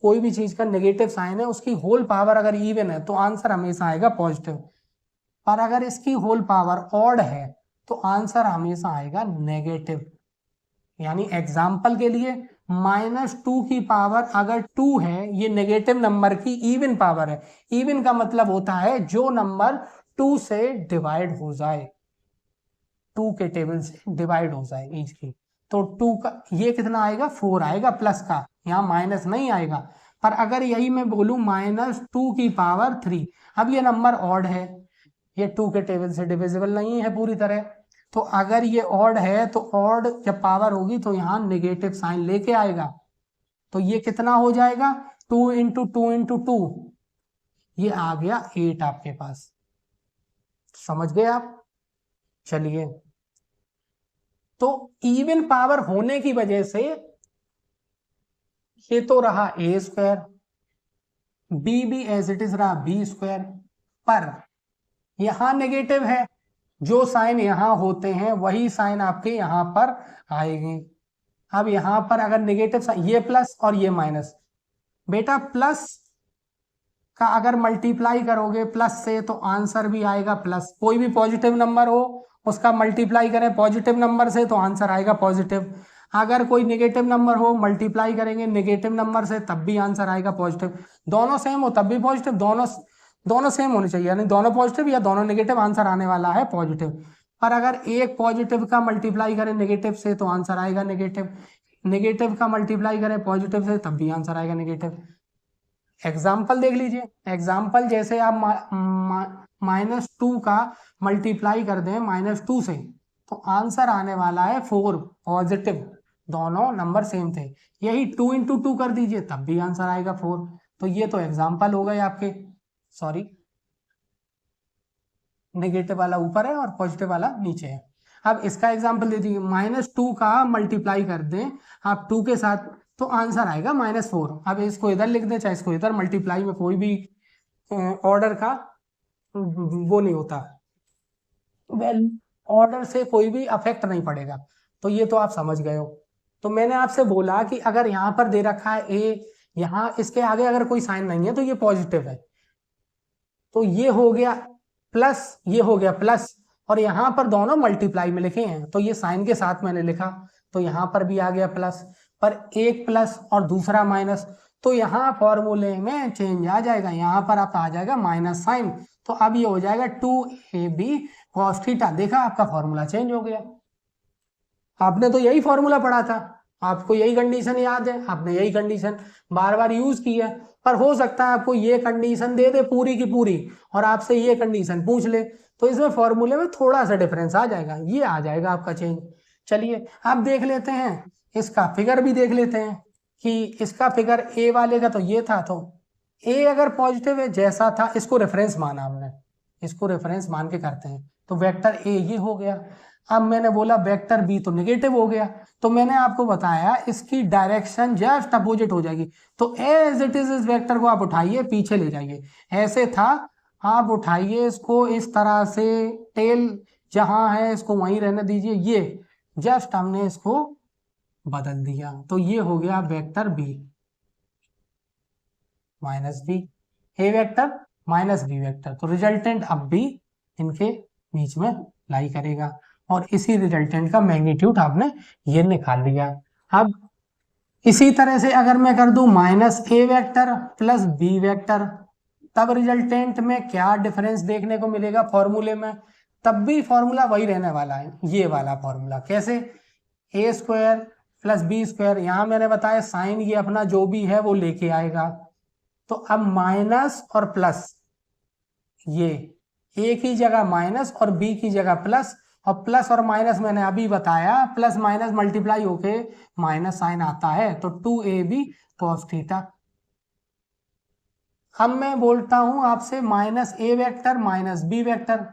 Speaker 1: कोई भी चीज का नेगेटिव साइन है, उसकी होल पावर अगर इवन है तो आंसर हमेशा आएगा पॉजिटिव। पर अगर इसकी होल पावर ऑड है तो आंसर हमेशा आएगा नेगेटिव। यानी एग्जाम्पल के लिए -2 की पावर अगर 2 है, ये नेगेटिव नंबर की इवन पावर है। इवन का मतलब होता है जो नंबर 2 से डिवाइड हो जाए, 2 के टेबल से डिवाइड हो जाए ईच की। तो 2 का ये कितना आएगा? 4 आएगा प्लस का, यहाँ माइनस नहीं आएगा। पर अगर यही मैं बोलूं -2 की पावर 3, अब ये नंबर ऑड है, ये 2 के टेबल से डिविजिबल नहीं है पूरी तरह, तो अगर ये ऑड है तो ऑड जब पावर होगी तो यहाँ नेगेटिव साइन लेके आएगा। तो ये कितना हो जाएगा? 2 इंटू 2 इंटू 2, ये आ गया 8 आपके पास। समझ गए आप? चलिए, तो इवन पावर होने की वजह से ये तो रहा ए स्क्वायर, बी भी एज इट इज रहा बी स्क्वायर, पर यहां नेगेटिव है, जो साइन यहां होते हैं वही साइन आपके यहां पर आएंगे। अब यहां पर अगर नेगेटिव साइन, ये प्लस और ये माइनस, बेटा प्लस का अगर मल्टीप्लाई करोगे प्लस से तो आंसर भी आएगा प्लस। कोई भी पॉजिटिव नंबर हो उसका मल्टीप्लाई करें पॉजिटिव नंबर से तो आंसर आएगा पॉजिटिव। अगर कोई नेगेटिव नंबर हो मल्टीप्लाई करेंगे नेगेटिव नंबर से तब भी आंसर आएगा पॉजिटिव। दोनों सेम हो तब भी पॉजिटिव, दोनों दोनों सेम होने चाहिए, यानी दोनों पॉजिटिव या दोनों नेगेटिव, आंसर आने वाला है पॉजिटिव। पर अगर एक पॉजिटिव का मल्टीप्लाई करें नेगेटिव से तो आंसर आएगा नेगेटिव, नेगेटिव का मल्टीप्लाई करें पॉजिटिव से तब भी आंसर आएगा नेगेटिव। एग्जाम्पल देख लीजिए, एग्जाम्पल जैसे आप -2 का मल्टीप्लाई कर दें -2 से तो आंसर आने वाला है 4 पॉजिटिव, दोनों नंबर सेम थे। यही 2 × 2 कर दीजिए तब भी आंसर आएगा 4। तो ये तो एग्जाम्पल हो गए आपके, सॉरी नेगेटिव वाला ऊपर है और पॉजिटिव वाला नीचे है। अब इसका एग्जाम्पल दे दीजिए, -2 का मल्टीप्लाई कर दें आप 2 के साथ तो आंसर आएगा -4। अब इसको इधर लिख दें चाहे इसको इधर, मल्टीप्लाई में कोई भी ऑर्डर का वो नहीं होता, वेल ऑर्डर से कोई भी अफेक्ट नहीं पड़ेगा। तो ये तो आप समझ गए हो। तो मैंने आपसे बोला कि अगर यहाँ पर दे रखा है ए, यहाँ इसके आगे अगर कोई साइन नहीं है तो ये पॉजिटिव है, तो ये हो गया प्लस, ये हो गया प्लस, और यहाँ पर दोनों मल्टीप्लाई में लिखे हैं तो ये साइन के साथ मैंने लिखा, तो यहाँ पर भी आ गया प्लस, पर एक प्लस और दूसरा माइनस, तो यहाँ फॉर्मूले में चेंज आ जाएगा, यहाँ पर आप आ जाएगा माइनस साइन, तो अब ये हो जाएगा 2ab cos थीटा। देखा आपका फॉर्मूला चेंज हो गया। आपने तो यही फॉर्मूला पढ़ा था, आपको यही कंडीशन याद है, आपने यही कंडीशन बार बार यूज की है, पर हो सकता है आपको ये कंडीशन दे दे पूरी की पूरी और आपसे ये कंडीशन पूछ ले, तो इसमें फॉर्मूले में थोड़ा सा डिफरेंस आ जाएगा, ये आ जाएगा आपका चेंज। चलिए अब देख लेते हैं, इसका फिगर भी देख लेते हैं कि इसका फिगर ए वाले का तो ये था, तो ए अगर पॉजिटिव है जैसा था, इसको रेफरेंस माना हमने, इसको रेफरेंस मान के करते हैं, तो वेक्टर ए ये हो गया। अब मैंने बोला वेक्टर बी तो नेगेटिव हो गया, तो मैंने आपको बताया इसकी डायरेक्शन जस्ट अपोजिट हो जाएगी, तो एज इट इज इस वेक्टर को आप उठाइए पीछे ले जाइए, ऐसे था आप उठाइए इसको इस तरह से, टेल जहां है इसको वहीं रहने दीजिए, ये जस्ट हमने इसको बदल दिया, तो ये हो गया वेक्टर बी माइनस बी, ए वेक्टर माइनस बी वेक्टर, तो रिजल्टेंट अब भी इनके बीच में लाई करेगा, और इसी रिजल्टेंट का मैग्नीट्यूड आपने ये निकाल लिया। अब इसी तरह से अगर मैं कर दूं -a vector plus b vector, तब रिजल्टेंट में क्या डिफरेंस देखने को मिलेगा फॉर्मूले में, तब भी फॉर्मूला वही रहने वाला है, ये वाला फॉर्मूला। कैसे? a² प्लस b², यहां मैंने बताया साइन ये अपना जो भी है वो लेके आएगा, तो अब माइनस और प्लस, ये a की जगह माइनस और b की जगह प्लस, और प्लस और माइनस मैंने अभी बताया प्लस माइनस मल्टीप्लाई होके माइनस साइन आता है, तो 2ab cos थीटा। अब मैं बोलता हूं आपसे -a vector minus b vector,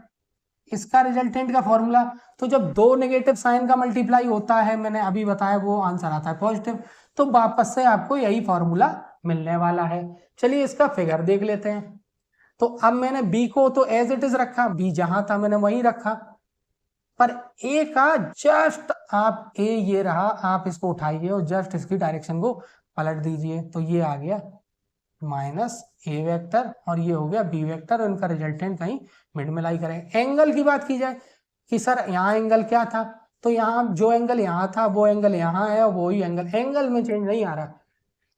Speaker 1: इसका रिजल्टेंट का फॉर्मूला, तो जब दो नेगेटिव साइन का मल्टीप्लाई होता है, मैंने अभी बताया वो आंसर आता है पॉजिटिव, तो वापस से आपको यही फॉर्मूला मिलने वाला है। चलिए इसका फिगर देख लेते हैं। तो अब मैंने b को तो एज इट इज रखा, b जहां था मैंने वहीं रखा, पर a का जस्ट आप a ये रहा, आप इसको उठाइए और जस्ट इसकी डायरेक्शन को पलट दीजिए, तो ये आ गया -a वेक्टर और ये हो गया b वेक्टर, और इनका रिजल्टेंट कहीं मिड में लाई करें। एंगल की बात की जाए कि सर यहाँ एंगल क्या था, तो यहाँ जो एंगल यहाँ था वो एंगल यहाँ है, और वही एंगल में चेंज नहीं आ रहा,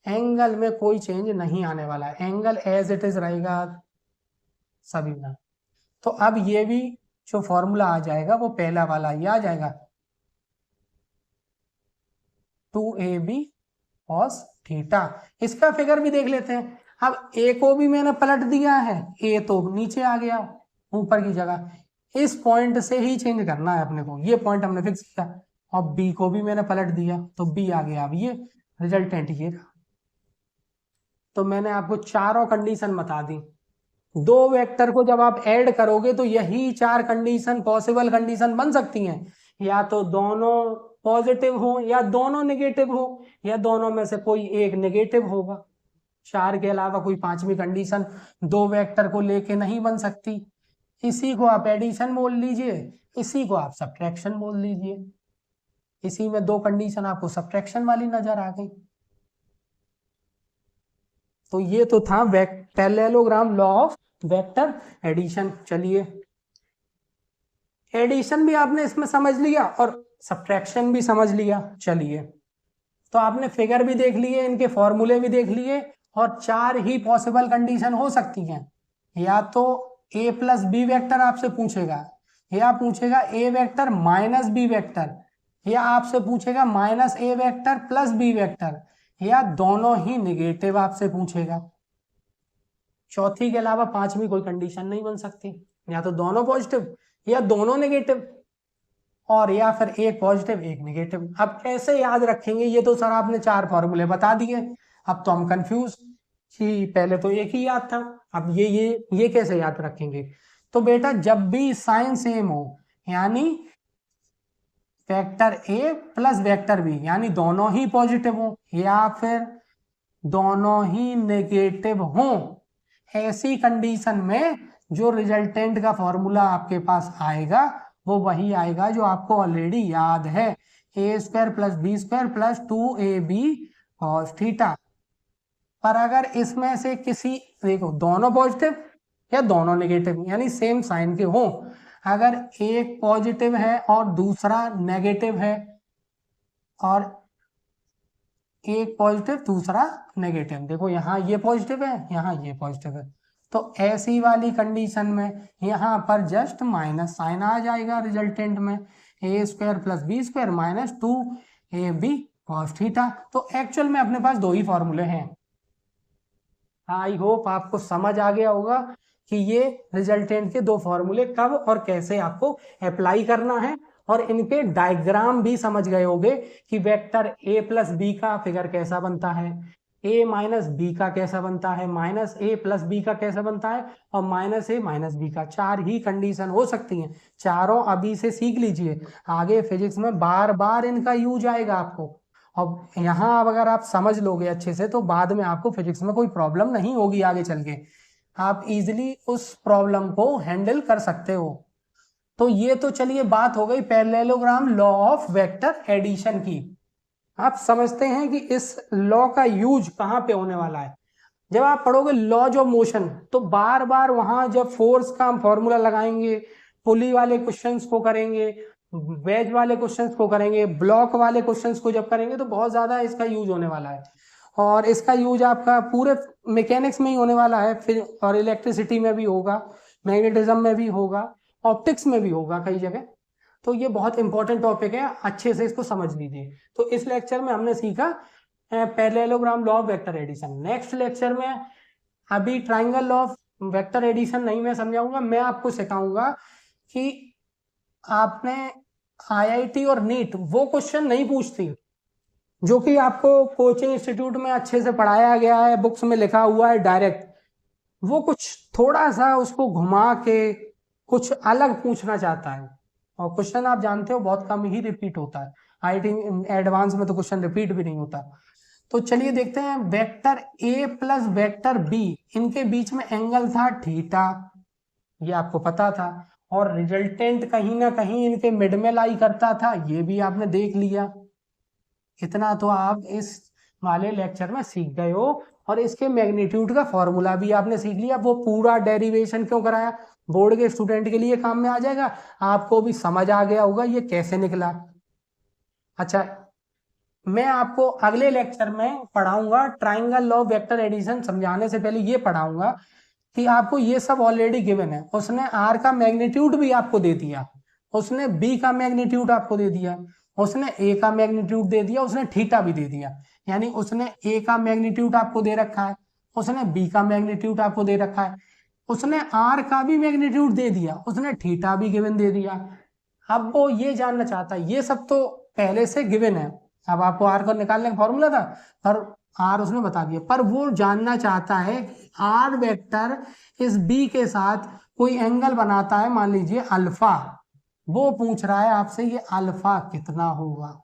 Speaker 1: एंगल में कोई चेंज नहीं आने वाला है, एंगल एज इट इज रहेगा सभी में। तो अब ये भी जो फॉर्मूला आ जाएगा वो पहला वाला ये आ जाएगा, 2ab cos थीटा। इसका फिगर भी देख लेते हैं। अब a को भी मैंने पलट दिया है, a तो नीचे आ गया ऊपर की जगह, इस पॉइंट से ही चेंज करना है अपने को, ये पॉइंट हमने फिक्स किया, और b को भी मैंने पलट दिया तो b आ गया। अब ये रिजल्टेंट ये रहा। तो मैंने आपको चारों कंडीशन बता दी, दो वेक्टर को जब आप ऐड करोगे तो यही चार कंडीशन पॉसिबल कंडीशन बन सकती हैं, या तो दोनों पॉजिटिव हो, या दोनों नेगेटिव हो, या दोनों में से कोई एक नेगेटिव होगा। चार के अलावा कोई पांचवी कंडीशन दो वेक्टर को लेके नहीं बन सकती। इसी को आप एडिशन बोल लीजिए, इसी को आप सब्ट्रैक्शन बोल लीजिए। इसी में दो कंडीशन आपको सब्ट्रैक्शन वाली नजर आ गई। तो ये तो था parallelogram law of vector addition. चलिए एडिशन भी आपने इसमें समझ लिया और सब्ट्रैक्शन भी समझ लिया। चलिए तो आपने फिगर भी देख लिए, इनके फॉर्मूले भी देख लिए, और चार ही पॉसिबल कंडीशन हो सकती हैं। या तो a प्लस बी वेक्टर आपसे पूछेगा, या पूछेगा a vector minus b vector, या आपसे पूछेगा minus a vector plus b vector, या दोनों ही निगेटिव आपसे पूछेगा। चौथी के अलावा पांचवी कोई कंडीशन नहीं बन सकती, या तो दोनों पॉजिटिव या दोनों नेगेटिव, और या फिर एक पॉजिटिव एक नेगेटिव। अब कैसे याद रखेंगे, ये तो सर आपने 4 फॉर्मूले बता दिए, अब तो हम कंफ्यूज कि पहले तो एक ही याद था, अब ये कैसे याद रखेंगे। तो बेटा जब भी साइन सेम हो, यानी vector a plus vector b, यानी दोनों ही पॉजिटिव हो या फिर दोनों ही नेगेटिव हो, ऐसी कंडीशन में जो रिजल्टेंट का फॉर्मूला आपके पास आएगा वो वही आएगा जो आपको ऑलरेडी याद है, A square plus B square plus 2ab cos theta. पर अगर इसमें से किसी, देखो दोनों पॉजिटिव या दोनों नेगेटिव यानी सेम साइन के हो, अगर एक पॉजिटिव है और दूसरा नेगेटिव है, और एक पॉजिटिव दूसरा नेगेटिव, देखो यहाँ ये पॉजिटिव है यहाँ ये पॉजिटिव है, तो ऐसी वाली कंडीशन में यहाँ पर जस्ट माइनस साइन आ जाएगा रिजल्टेंट में, A square plus B square minus 2ab cos theta. तो एक्चुअल में अपने पास दो ही फॉर्मूले हैं। आई होप आपको समझ आ गया होगा कि ये रिजल्टेंट के दो फॉर्मूले कब और कैसे आपको अप्लाई करना है, और इनके डायग्राम भी समझ गए होंगे कि वेक्टर ए प्लस बी का फिगर कैसा बनता है, ए माइनस बी का कैसा बनता है, माइनस ए प्लस बी का कैसा बनता है, और माइनस ए माइनस बी का। 4 ही कंडीशन हो सकती हैं, चारों अभी से सीख लीजिए, आगे फिजिक्स में बार बार इनका यूज आएगा आपको। और यहाँ अब अगर आप समझ लोगे अच्छे से तो बाद में आपको फिजिक्स में कोई प्रॉब्लम नहीं होगी, आगे चल के आप इजीली उस प्रॉब्लम को हैंडल कर सकते हो। तो ये तो चलिए बात हो गई parallelogram law of vector addition की। आप समझते हैं कि इस लॉ का यूज कहाँ पे होने वाला है। जब आप पढ़ोगे लॉज ऑफ मोशन तो बार बार वहां जब फोर्स का हम फॉर्मूला लगाएंगे, पुली वाले क्वेश्चंस को करेंगे, वेज वाले क्वेश्चंस को करेंगे, ब्लॉक वाले क्वेश्चंस को जब करेंगे तो बहुत ज्यादा इसका यूज होने वाला है, और इसका यूज आपका पूरे मैकेनिक्स में ही होने वाला है, फिर और इलेक्ट्रिसिटी में भी होगा, मैग्नेटिज्म में भी होगा, ऑप्टिक्स में भी होगा कई जगह। तो ये बहुत इंपॉर्टेंट टॉपिक है, अच्छे से इसको समझ लीजिए। तो इस लेक्चर में हमने सीखा parallelogram law of vector addition. Next lecture में अभी triangle law of vector addition नहीं मैं समझाऊंगा, मैं आपको सिखाऊंगा कि आपने आईआईटी और नीट वो क्वेश्चन नहीं पूछती जो कि आपको कोचिंग इंस्टीट्यूट में अच्छे से पढ़ाया गया है, बुक्स में लिखा हुआ है डायरेक्ट, वो कुछ थोड़ा सा उसको घुमा के कुछ अलग पूछना चाहता है, और क्वेश्चन आप जानते हो बहुत कम ही रिपीट होता है, आईआईटी एडवांस में तो क्वेश्चन रिपीट भी नहीं होता। तो चलिए देखते हैं, vector a plus vector b, इनके बीच में एंगल था थीटा, ये आपको पता था, और रिजल्टेंट कहीं ना कहीं इनके मिड में लाई करता था, ये भी आपने देख लिया। इतना तो आप इस वाले लेक्चर में सीख गए हो, और इसके मैग्नीट्यूड का फॉर्मूला भी आपने सीख लिया। वो पूरा डेरिवेशन क्यों कराया, बोर्ड के स्टूडेंट के लिए काम में आ जाएगा, आपको भी समझ आ गया होगा ये कैसे निकला। अच्छा, मैं आपको अगले लेक्चर में पढ़ाऊंगा ट्राइंगल लॉ वेक्टर एडिशन। समझाने से पहले ये पढ़ाऊंगा कि आपको ये सब ऑलरेडी गिवन है, उसने आर का मैग्नीट्यूड भी आपको दे दिया, उसने बी का मैग्नीट्यूड आपको दे दिया, उसने ए का मैग्नीट्यूड दे दिया, उसने थीटा भी दे दिया, यानी उसने ए का मैग्नीट्यूड आपको दे रखा है, उसने बी का मैग्नीट्यूड आपको दे रखा है, उसने आर का भी मैग्नीट्यूड दे दिया, उसने थीटा भी गिवन दे दिया। अब वो ये जानना चाहता है, ये सब तो पहले से गिवन है, अब आपको आर को निकालने का फॉर्मूला था पर आर उसने बता दिया, पर वो जानना चाहता है आर वेक्टर इस बी के साथ कोई एंगल बनाता है, मान लीजिए अल्फा, वो पूछ रहा है आपसे ये अल्फा कितना होगा।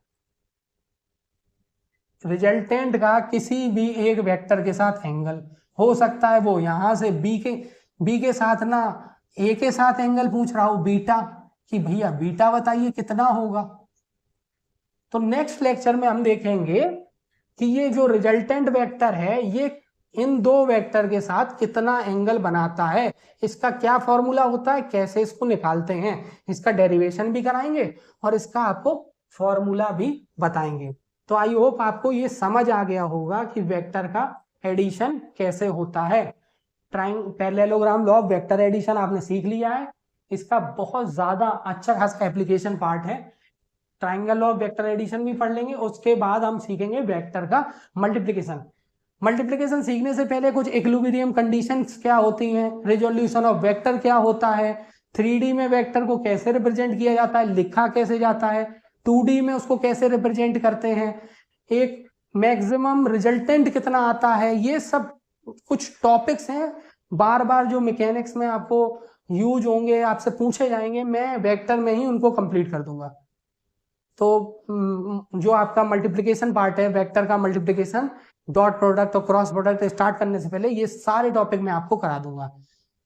Speaker 1: रिजल्टेंट का किसी भी एक वेक्टर के साथ एंगल हो सकता है, वो यहां से बी के साथ ना ए के साथ एंगल पूछ रहा हो बीटा, कि भैया बीटा बताइए कितना होगा। तो नेक्स्ट लेक्चर में हम देखेंगे कि ये जो रिजल्टेंट वेक्टर है ये इन दो वेक्टर के साथ कितना एंगल बनाता है, इसका क्या फॉर्मूला होता है, कैसे इसको निकालते हैं, इसका डेरिवेशन भी कराएंगे और इसका आपको फॉर्मूला भी बताएंगे। तो आई होप आपको ये समझ आ गया होगा कि वेक्टर का एडिशन कैसे होता है। Parallelogram law of vector addition आपने सीख लिया है। इसका बहुत ज्यादा अच्छा खासा एप्लीकेशन पार्ट है। Triangle law of vector addition भी पढ़ लेंगे, उसके बाद हम सीखेंगे वेक्टर का मल्टीप्लिकेशन। मल्टीप्लिकेशन सीखने से पहले कुछ इक्विलिब्रियम कंडीशंस क्या होती हैं, रिजोल्यूशन ऑफ वेक्टर क्या होता है, 3D में वेक्टर को कैसे रिप्रेजेंट किया जाता है, लिखा कैसे जाता है, 2D में उसको कैसे रिप्रेजेंट करते हैं, एक मैक्सिमम रिजल्टेंट कितना आता है, ये सब कुछ टॉपिक्स हैं बार बार जो मैकेनिक्स में आपको यूज होंगे, आपसे पूछे जाएंगे, मैं वेक्टर में ही उनको कंप्लीट कर दूंगा। तो जो आपका मल्टीप्लिकेशन पार्ट है, वेक्टर का मल्टीप्लिकेशन, डॉट प्रोडक्ट और क्रॉस प्रोडक्ट स्टार्ट करने से पहले ये सारे टॉपिक मैं आपको करा दूंगा।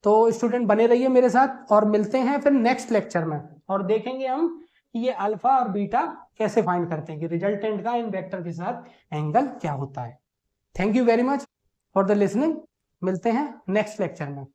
Speaker 1: तो स्टूडेंट बने रहिए मेरे साथ और मिलते हैं फिर नेक्स्ट लेक्चर में, और देखेंगे हम कि ये अल्फा और बीटा कैसे फाइंड करते हैं कि रिजल्टेंट का इन वेक्टर के साथ एंगल क्या होता है। Thank you very much for the listening. मिलते हैं नेक्स्ट लेक्चर में।